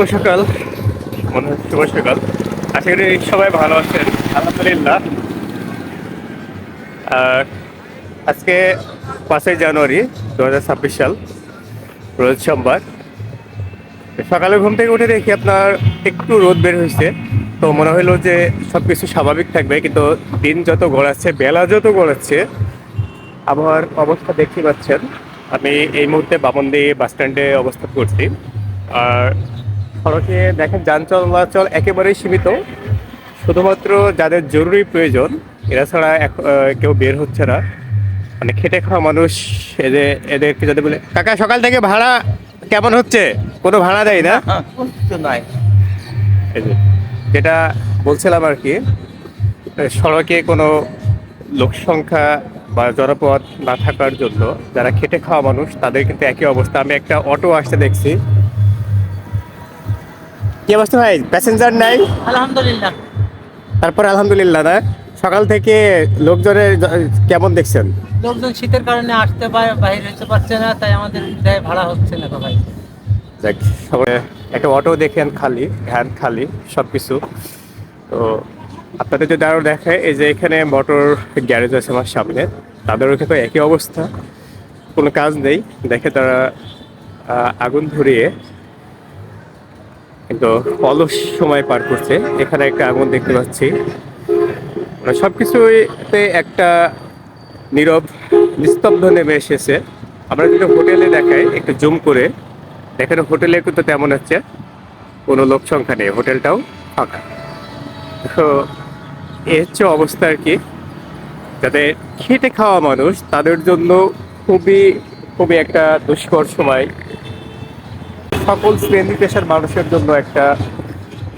শুভ সকাল। মনে হচ্ছে শুভ সকাল। আশা করি সবাই ভালো আছেন, আলহামদুলিল্লাহ। আর আজকে 5ই জানুয়ারি 2026 সাল, রোজ সোমবার। সকালে ঘুম থেকে উঠে দেখি আপনার একটু রোদ বের হয়েছে। তো মনে হলো যে সব কিছু স্বাভাবিক থাকবে, কিন্তু দিন যত গড়াচ্ছে, বেলা যত গড়াচ্ছে, আবহাওয়ার অবস্থা দেখতে পাচ্ছেন। আমি এই মুহূর্তে বামন্দি বাস স্ট্যান্ডে অবস্থান করছি। আর সড়কে দেখেন যান চলাচল একেবারেই সীমিত। শুধুমাত্র যাদের জরুরি প্রয়োজন, এরা ছাড়া কেউ বের হচ্ছে না। মানে খেটে খাওয়া মানুষ, এদেরকে যদি বলে কাকা সকাল থেকে ভাড়া কেমন হচ্ছে, কোনো ভাড়া দেয় না। নাই। এই যে যেটা বলছিলাম আর কি, সড়কে কোনো লোক সংখ্যা বা জনপদ না থাকার জন্য যারা খেটে খাওয়া মানুষ, তাদের কিন্তু একই অবস্থা। আমি একটা অটো আসতে দেখছি। কি অবস্থা ভাই, প্যাসেঞ্জার নাই? আলহামদুলিল্লাহ। তারপর আলহামদুলিল্লাহ না, সকাল থেকে লোকজনের কেমন দেখছেন? লোকজন শীতের কারণে আসতে পারে, বাইরে হতে পারছে না, তাই আমাদের দেয় ভাড়া হচ্ছে না তো ভাই। দেখ, সবাই একটা অটো দেখেন খালি, ভ্যান খালি, সব কিছু। তো আপনাদের যদি আরও দেখায়, এই যে এখানে মোটর গ্যারেজ আছে আমার সামনে, তাদেরও কিন্তু একই অবস্থা, কোনো কাজ নেই। দেখে তারা আগুন ধরিয়ে কিন্তু অলস সময় পার করছে। এখানে একটা আগুন দেখতে পাচ্ছি। মানে সব কিছুতে একটা নীরব নিস্তব্ধ নেমে এসেছে। আমরা যদি হোটেলে দেখাই, একটু জুম করে দেখেন, হোটেলে কিন্তু তেমন হচ্ছে কোনো লোক সংখ্যা নেই, হোটেলটাও ফাঁকা। তো এ হচ্ছে অবস্থা আর কি। যাতে খেটে খাওয়া মানুষ, তাদের জন্য খুবই খুবই একটা দুষ্কর সময়। সকল শ্রেণী পেশার মানুষের জন্য একটা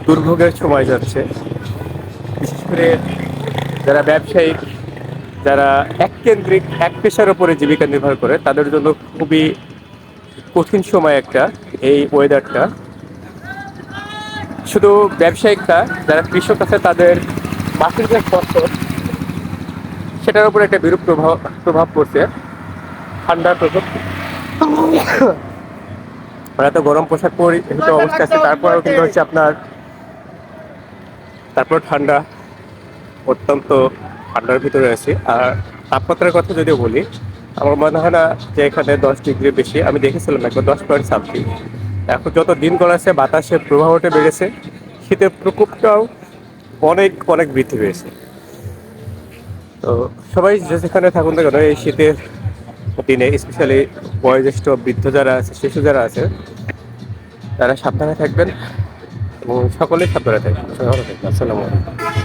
দুর্ভোগের সময় যাচ্ছে। বিশেষ করে যারা ব্যবসায়িক, যারা এককেন্দ্রিক, এক পেশার উপরে জীবিকা নির্ভর করে, তাদের জন্য খুবই কঠিন সময় একটা এই ওয়েদারটা। শুধু ব্যবসায়িকটা, যারা কৃষক আছে, তাদের মাটির যে ফসল, সেটার উপর একটা বিরূপ প্রভাব প্রভাব পড়ছে, ঠান্ডার প্রভাব। আমরা তো গরম পোশাক পরিহিত অবস্থা আছে, তারপরেও কিন্তু হচ্ছে আপনার, তারপর ঠান্ডা, অত্যন্ত ঠান্ডার ভিতরে আছি। আর তাপমাত্রার কথা যদি বলি, আমার মনে হয় না যে এখানে 10 ডিগ্রি বেশি। আমি দেখেছিলাম একবার 10.something। এখন যত দিন গড়াচ্ছে, বাতাসের প্রবাহটা বেড়েছে, শীতের প্রকোপটাও অনেক অনেক বৃদ্ধি পেয়েছে। তো সবাই যে যেখানে থাকুন না কেন, এই শীতের দিনে স্পেশালি বয়োজ্যেষ্ঠ, বৃদ্ধ যারা আছে, শিশু যারা আছে, তারা সাবধানে থাকবেন এবং সকলেই সাবধানে থাকবেন। আসসালামু আলাইকুম।